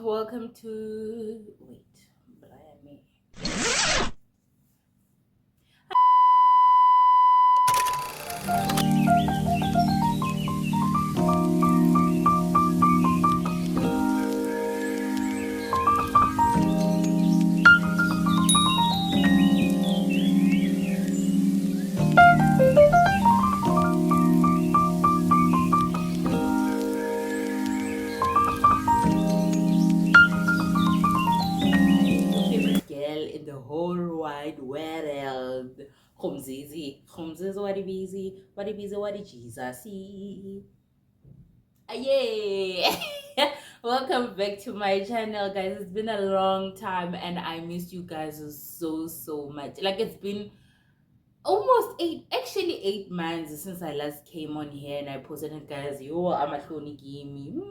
welcome to wait, blimey. Favorite girl in the whole wide world. KHOMZIZI. KHOMZIZI what it busy, what it JEZUSI. Yay! Welcome back to my channel, guys. It's been a long time and I missed you guys so much. Like, it's been almost 8 months since I last came on here and I posted it, guys. Yo, I'm a game.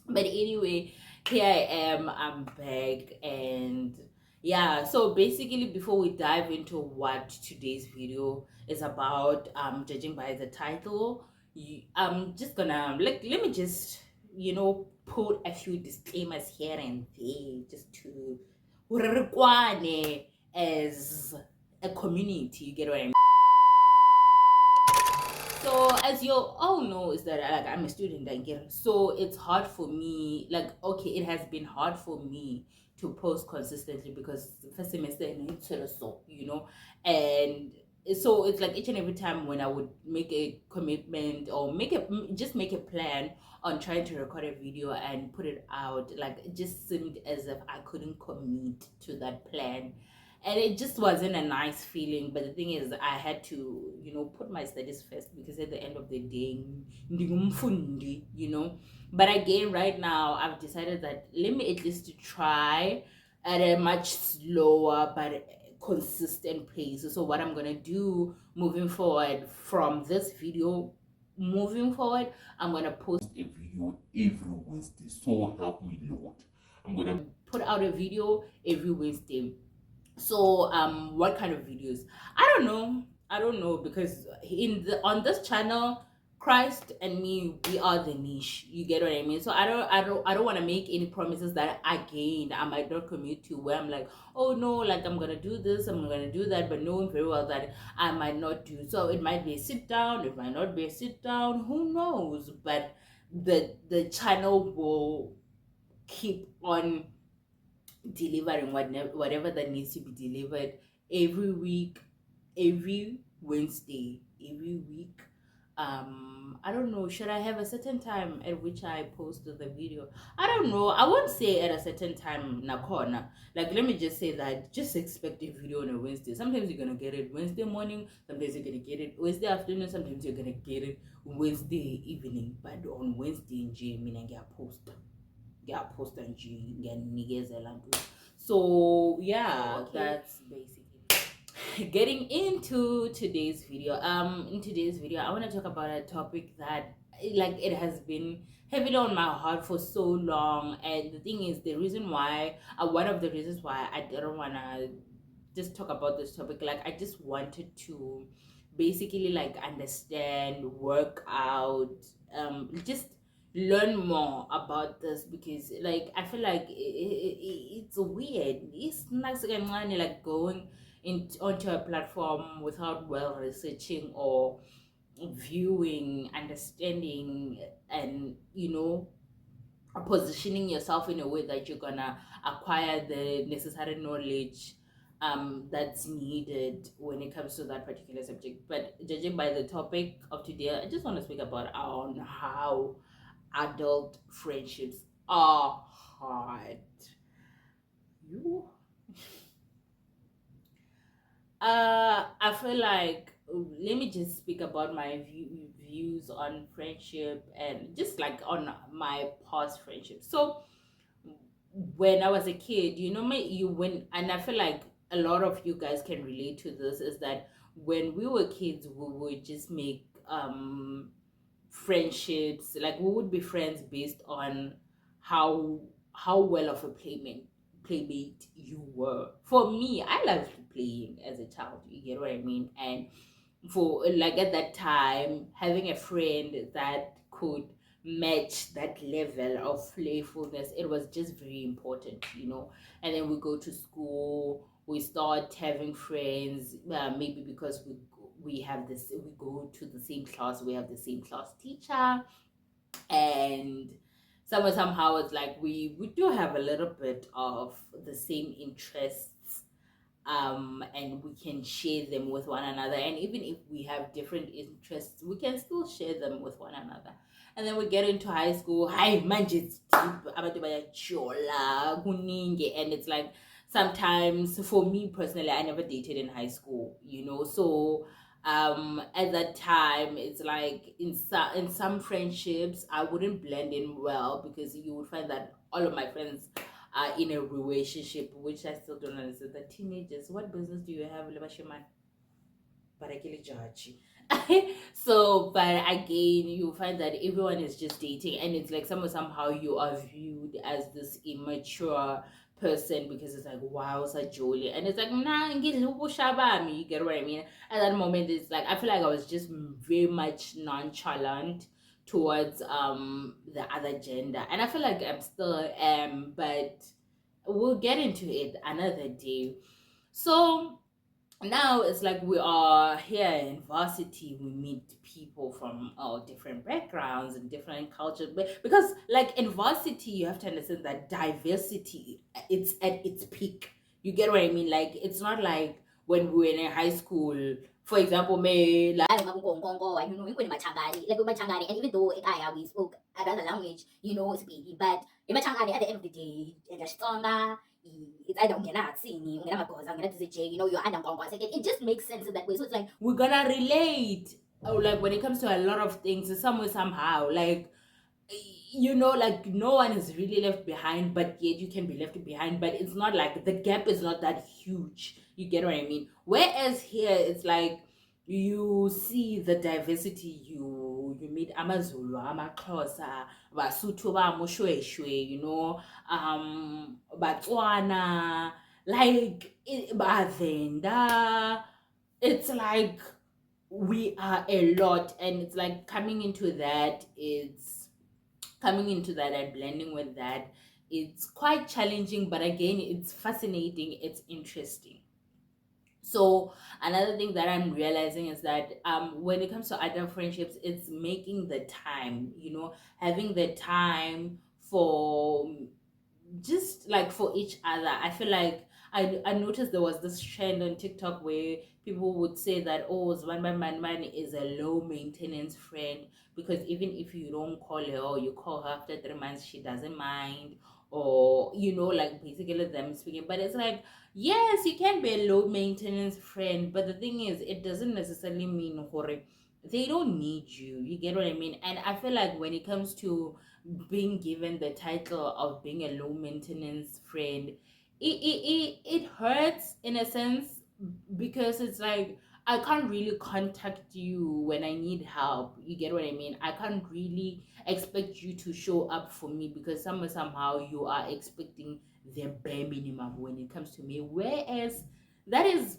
But anyway, here I am. I'm back, and yeah. So basically, before we dive into what today's video is about, judging by the title, I'm just gonna let me just put a few disclaimers here and there, just to as a community. You get what I mean? So as you all know, is that like I'm a student again, so it's hard for me. Like, okay, it has been hard for me to post consistently because the first semester it's so and so it's like each and every time when I would make a commitment or make a plan on trying to record a video and put it out, like it just seemed as if I couldn't commit to that plan, and it just wasn't a nice feeling. But the thing is, I had to put my studies first, because at the end of the day, but again, right now I've decided that let me at least try at a much slower but consistent pace. So what I'm gonna do moving forward from this video, I'm gonna post a video every Wednesday. So help me Lord, I'm gonna put out a video every Wednesday. So what kind of videos? I don't know, because on this channel, Christ and me, we are the niche. You get what I mean? So I don't want to make any promises that again I might not commit to, where I'm like, oh no, like I'm gonna do this, I'm gonna do that, but knowing very well that I might not do. So it might be a sit down, it might not be a sit down, who knows? But the channel will keep on delivering whatever that needs to be delivered every week, every Wednesday, every week. I don't know, should I have a certain time at which I post the video? I don't know. I won't say at a certain time na corner. Like, let me just say that just expect a video on a Wednesday. Sometimes you're gonna get it Wednesday morning, sometimes you're gonna get it Wednesday afternoon, sometimes you're gonna get it Wednesday evening. But on Wednesday in J meaning post and so yeah, okay. That's basically getting into today's video. In today's video I want to talk about a topic that, like, it has been heavily on my heart for so long. And the thing is, one of the reasons why I didn't want to just talk about this topic, like I just wanted to basically like understand, work out, just learn more about this, because like I feel like it's weird. It's nice, like going onto a platform without well researching or viewing, understanding, and positioning yourself in a way that you're gonna acquire the necessary knowledge that's needed when it comes to that particular subject. But judging by the topic of today, I just want to speak about on how adult friendships are hard. I feel like, let me just speak about my views on friendship and just like on my past friendship. So when I was a kid, and I feel like a lot of you guys can relate to this, is that when we were kids, we would just make friendships, like we would be friends based on how well of a playmate you were. For me, I loved playing as a child, you get what I mean? And for like at that time, having a friend that could match that level of playfulness. It was just very important, and then we go to school, we start having friends, maybe because we have this, we go to the same class, we have the same class teacher, and somehow it's like we do have a little bit of the same interests, and we can share them with one another, and even if we have different interests, we can still share them with one another. And then we get into high school. Hi, manje it's deep, abantu bayajola kuningi, and it's like sometimes, for me personally, I never dated in high school, so at that time it's like in some friendships I wouldn't blend in well, because you would find that all of my friends are in a relationship, which I still don't understand. The teenagers, what business do you have, Lebashiman? But I get judge. So, but again, you find that everyone is just dating, and it's like somehow you are viewed as this immature person, because it's like, wow, so Jolie, and it's like, nah, you get what I mean? At that moment, it's like I feel like I was just very much nonchalant towards the other gender, and I feel like I'm still am, but we'll get into it another day. So now it's like we are here in varsity, we meet people from all different backgrounds and different cultures, but because like in varsity you have to understand that diversity, it's at its peak, you get what I mean? Like it's not like when we were in high school, for example, me like and even though we spoke another language, Sepedi, but Machangani at the end of the day, it's stronger. It's either ungena magoza, ungena DJ, you're under Ngongwa. It just makes sense in that way. So it's like we're gonna relate. Oh, like when it comes to a lot of things, some way somehow, like like no one is really left behind, but yet you can be left behind, but it's not like the gap is not that huge, you get what I mean? Whereas here it's like you see the diversity, you meet AmaZulu, AmaXhosa, Basotho ba moshweshwe, Batswana, like Bavenda. It's like we are a lot, and it's like coming into that and blending with that, it's quite challenging, but again it's fascinating, it's interesting. So another thing that I'm realizing is that when it comes to adult friendships, it's making the time, having the time for just like for each other. I feel like I noticed there was this trend on TikTok where people would say that, oh, man is a low maintenance friend, because even if you don't call her or you call her after 3 months, she doesn't mind, or like basically them speaking. But it's like, yes, you can be a low maintenance friend, but the thing is, it doesn't necessarily mean hore they don't need you. You get what I mean? And I feel like when it comes to being given the title of being a low maintenance friend, it hurts in a sense, because it's like I can't really contact you when I need help. You get what I mean? I can't really expect you to show up for me, because somehow you are expecting the bare minimum when it comes to me. Whereas that is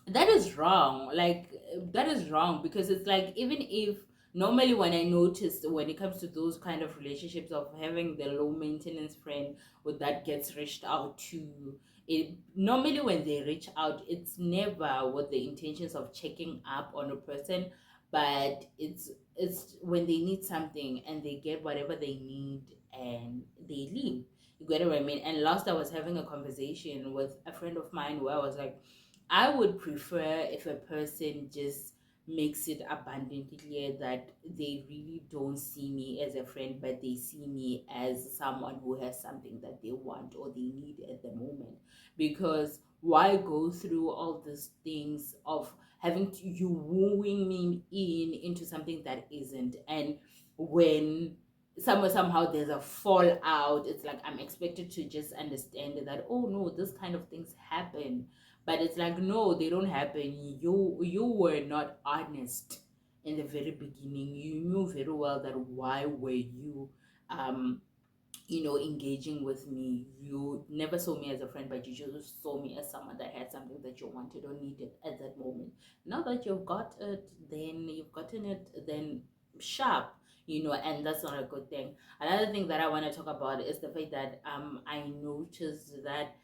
that is wrong. Like that is wrong, because it's like, even if normally when I noticed when it comes to those kind of relationships of having the low maintenance friend with that gets reached out to, it normally when they reach out, it's never with the intentions of checking up on a person, but it's when they need something and they get whatever they need and they leave. You get what I mean? And last I was having a conversation with a friend of mine where I was like, I would prefer if a person just makes it abundantly clear that they really don't see me as a friend, but they see me as someone who has something that they want or they need at the moment. Because why go through all these things of having you wooing me into something that isn't? And when somehow there's a fallout, it's like I'm expected to just understand that, oh no, this kind of things happen, but it's like, no, they don't happen. You were not honest in the very beginning. You knew very well that why were you um engaging with me. You never saw me as a friend, but you just saw me as someone that had something that you wanted or needed at that moment. Now that you've got it, then you've gotten it, then sharp. and that's not a good thing. Another thing that I want to talk about is the fact that I noticed that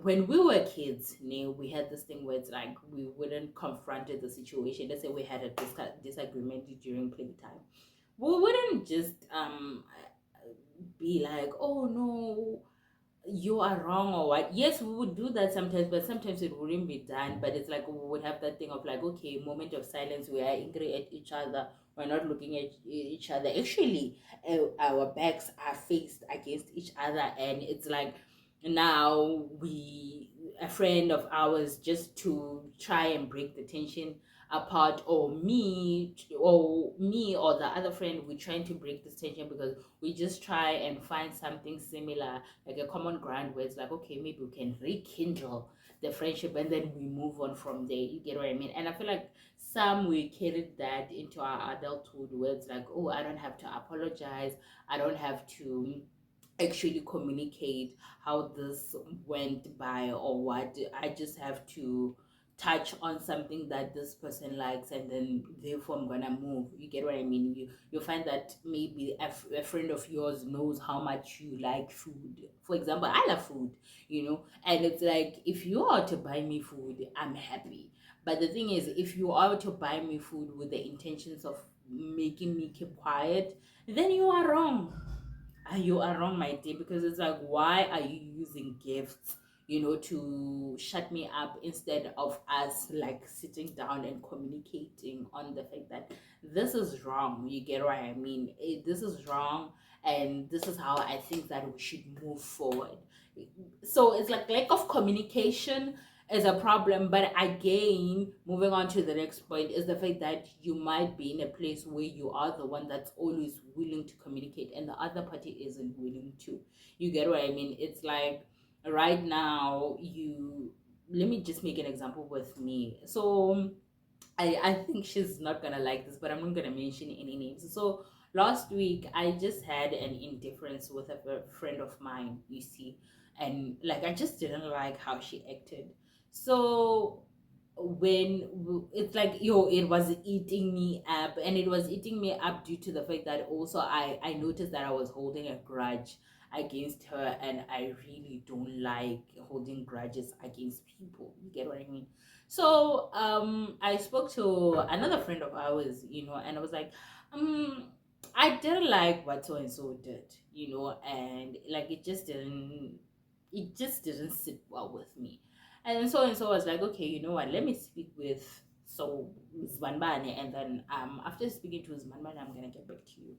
when we were kids, we had this thing where it's like we wouldn't confront the situation. Let's say we had a disagreement during playtime, we wouldn't just be like, oh no, you are wrong or what. Yes, we would do that sometimes, but sometimes it wouldn't be done. But it's like we would have that thing of like, okay, moment of silence, we are angry at each other, we're not looking at each other. Actually, our backs are faced against each other, and it's like now we, a friend of ours, just to try and break the tension apart, or me or the other friend, we're trying to break this tension because we just try and find something similar, like a common ground where it's like, okay, maybe we can rekindle the friendship and then we move on from there. You get what I mean? And I feel like some we carried that into our adulthood where it's like, oh, I don't have to apologize, I don't have to actually communicate how this went by or what. I just have to touch on something that this person likes, and then therefore I'm gonna move. You get what I mean? You find that maybe a friend of yours knows how much you like food. For example, I love food, and it's like, if you are to buy me food, I'm happy. But the thing is, if you are to buy me food with the intentions of making me keep quiet, then you are wrong. You are wrong, my dear, because it's like, why are you using gifts, to shut me up instead of us like sitting down and communicating on the fact that this is wrong? You get what I mean? This is wrong, and this is how I think that we should move forward. So it's like lack of communication is a problem. But again, moving on to the next point is the fact that you might be in a place where you are the one that's always willing to communicate and the other party isn't willing to. You get what I mean? It's like right now, let me just make an example with me. So I think she's not gonna like this, but I'm not gonna mention any names. So last week I just had an indifference with a friend of mine, you see, and like I just didn't like how she acted. So it's like, it was eating me up, and it was eating me up due to the fact that also I noticed that I was holding a grudge against her, and I really don't like holding grudges against people. You get what I mean? So I spoke to another friend of ours, and I was like, I didn't like what so and so did, and like it just didn't sit well with me. And so was like, okay, you know what, let me speak with Zvanbane, and then after speaking to Zvanbane, I'm gonna get back to you.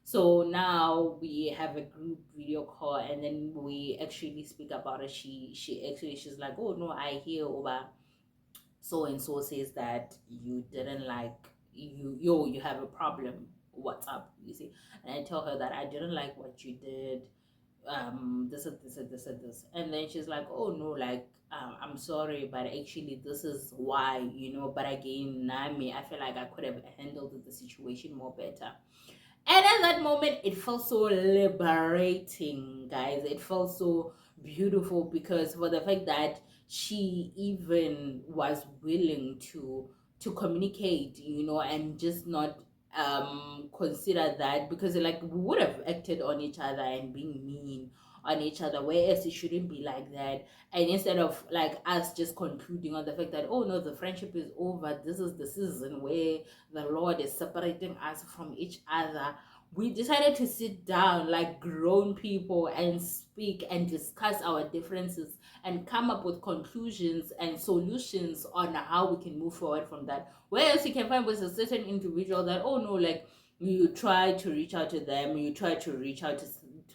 So now we have a group video call, and then we actually speak about it. She's like, oh no, I hear over so and so says that you didn't like, you have a problem, what's up, you see. And I tell her that I didn't like what you did, this and this and this and this. And then she's like, oh no, like, I'm sorry, but actually this is why, but again, Nami, I feel like I could have handled the situation more better. And at that moment, it felt so liberating, guys. It felt so beautiful, because for the fact that she even was willing to communicate, and just not consider that, because like we would have acted on each other and being mean on each other, whereas it shouldn't be like that. And instead of like us just concluding on the fact that, oh no, the friendship is over, this is the season where the Lord is separating us from each other, we decided to sit down like grown people and speak and discuss our differences and come up with conclusions and solutions on how we can move forward from that. Whereas you can find with a certain individual that, oh no, like, you try to reach out to them, you try to reach out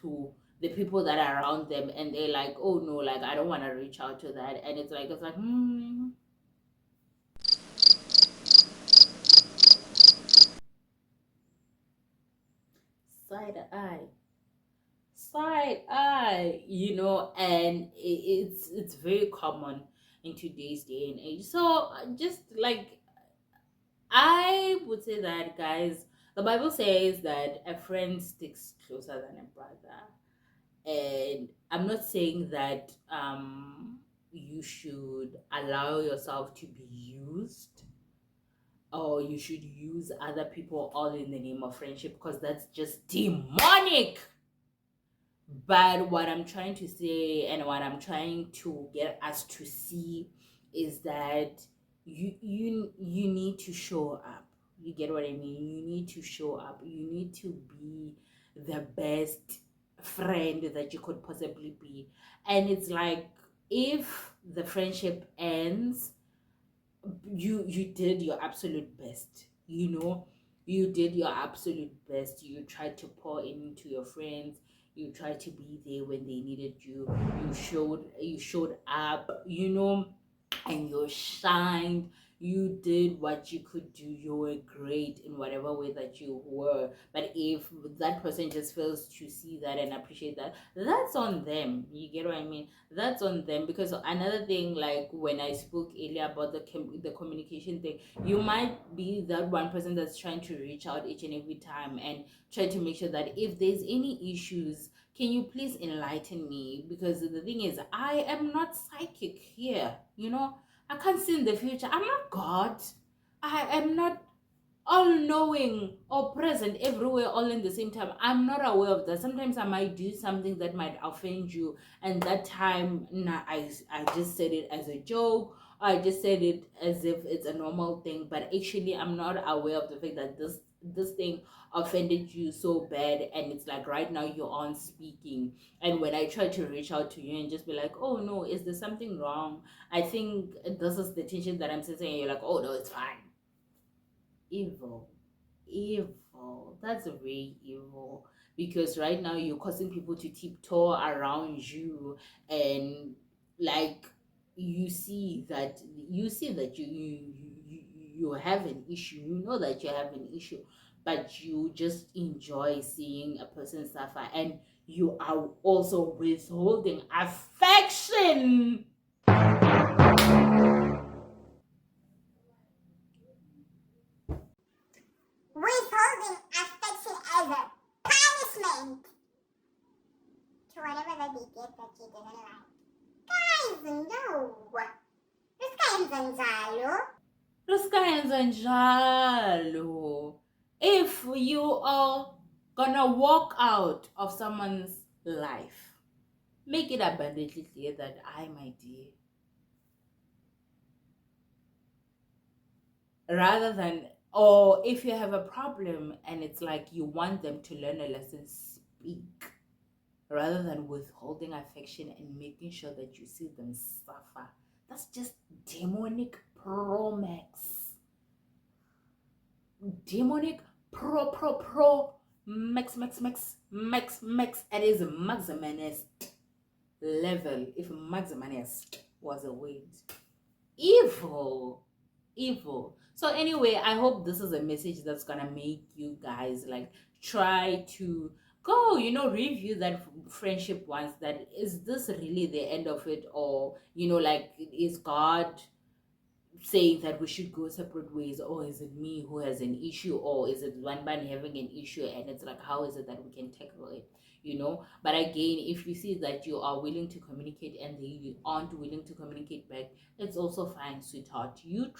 to the people that are around them, and they're like, oh no, like, I don't want to reach out to that. And it's like side eye, and it's very common in today's day and age. So just like, I would say that, guys, the Bible says that a friend sticks closer than a brother. And I'm not saying that you should allow yourself to be used, or you should use other people all in the name of friendship, because that's just demonic. But what I'm trying to say and what I'm trying to get us to see is that you need to show up. You get what I mean? You need to show up. You need to be the best friend that you could possibly be. And it's like, if the friendship ends, you did your absolute best, you did your absolute best. You tried to pour into your friends, you tried to be there when they needed you, you showed up, and you shined. You did what you could do. You were great in whatever way that you were. But if that person just fails to see that and appreciate that, that's on them. You get what I mean? That's on them. Because another thing, like when I spoke earlier about the communication thing, you might be that one person that's trying to reach out each and every time and try to make sure that if there's any issues, can you please enlighten me? Because the thing is, I am not psychic here, I can't see in the future. I'm not God. I am not all knowing or present everywhere all in the same time. I'm not aware of that. Sometimes I might do something that might offend you, and that time, nah, I just said it as a joke. I just said it as if it's a normal thing, but actually I'm not aware of the fact that this thing offended you so bad, and it's like right now you're on speaking. And when I try to reach out to you and just be like, oh no, is there something wrong? I think this is the tension that I'm sensing, and you're like, oh no, it's fine. Evil. Evil. That's very evil. Because right now you're causing people to tiptoe around you, and like, you see that you have an issue. You know that you have an issue, but you just enjoy seeing a person suffer, and you are also withholding affection. Withholding affection as a punishment to whatever that they get that you didn't like. Guys, no. This guy is njalo. Luskayenza njalo. If you are gonna walk out of someone's life, make it abundantly clear that my dear, rather than, or if you have a problem and it's like you want them to learn a lesson, speak, rather than withholding affection and making sure that you see them suffer. That's just demonic pro max. Demonic pro max at its maximanist level, if maximanist was a word. Evil. So anyway, I hope this is a message that's gonna make you guys like try to go, review that friendship once. That is this really the end of it, or like, is God saying that we should go separate ways, or is it me who has an issue, or is it one man having an issue, and it's like, how is it that we can tackle it? But again, if you see that you are willing to communicate and they aren't willing to communicate back, it's also fine, sweetheart. You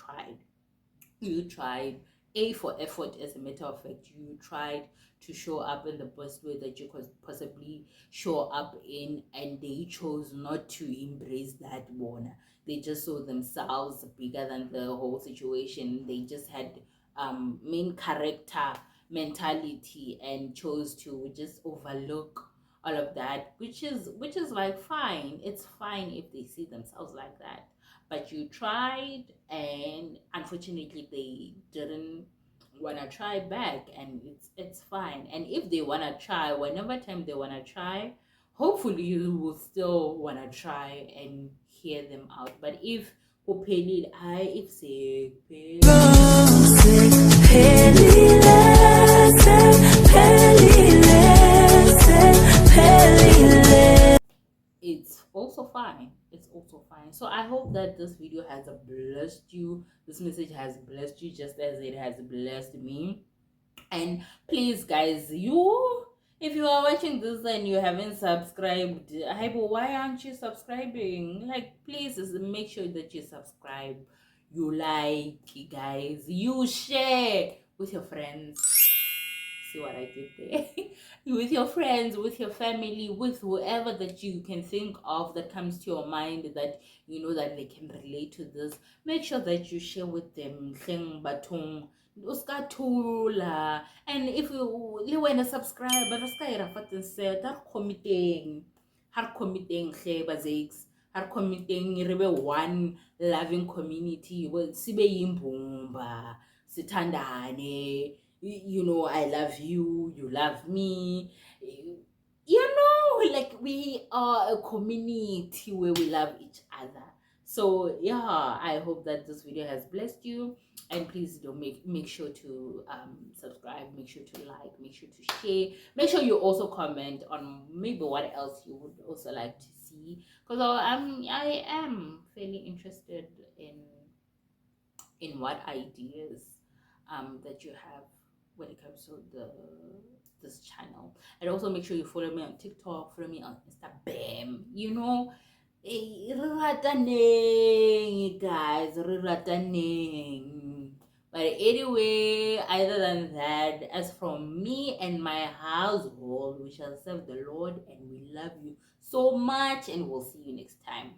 tried. A for effort. As a matter of fact, you tried to show up in the best way that you could possibly show up in, and they chose not to embrace that one. They just saw themselves bigger than the whole situation. They just had main character mentality and chose to just overlook all of that, which is like fine. It's fine if they see themselves like that. But you tried, and unfortunately they didn't want to try back, and it's fine. And if they want to try, whenever time they want to try, hopefully you will still want to try and hear them out. But if upelile, if say it's also fine. It's also fine. So I hope that this video has blessed you. This message has blessed you just as it has blessed me. And please, guys, if you are watching this and you haven't subscribed, why aren't you subscribing? Like, please make sure that you subscribe. you like, guys. You share with your friends. See what I did there? With your friends, with your family, with whoever that you can think of that comes to your mind that you know that they can relate to this. Make sure that you share with them. And if you want to subscribe, but har committing har committing one loving community. Well, sibe yimbumba, sitandane. You know, I love you, you love me. You know, like we are a community where we love each other. So yeah, I hope that this video has blessed you, and please do make sure to subscribe, make sure to like, make sure to share, make sure you also comment on maybe what else you would also like to see, because I am fairly interested in what ideas that you have when it comes to this channel. And also make sure you follow me on TikTok, follow me on Instagram. You know, re rataneng, guys, re rataneng. But anyway, other than that, as from me and my household, we shall serve the Lord, and we love you so much, and we'll see you next time.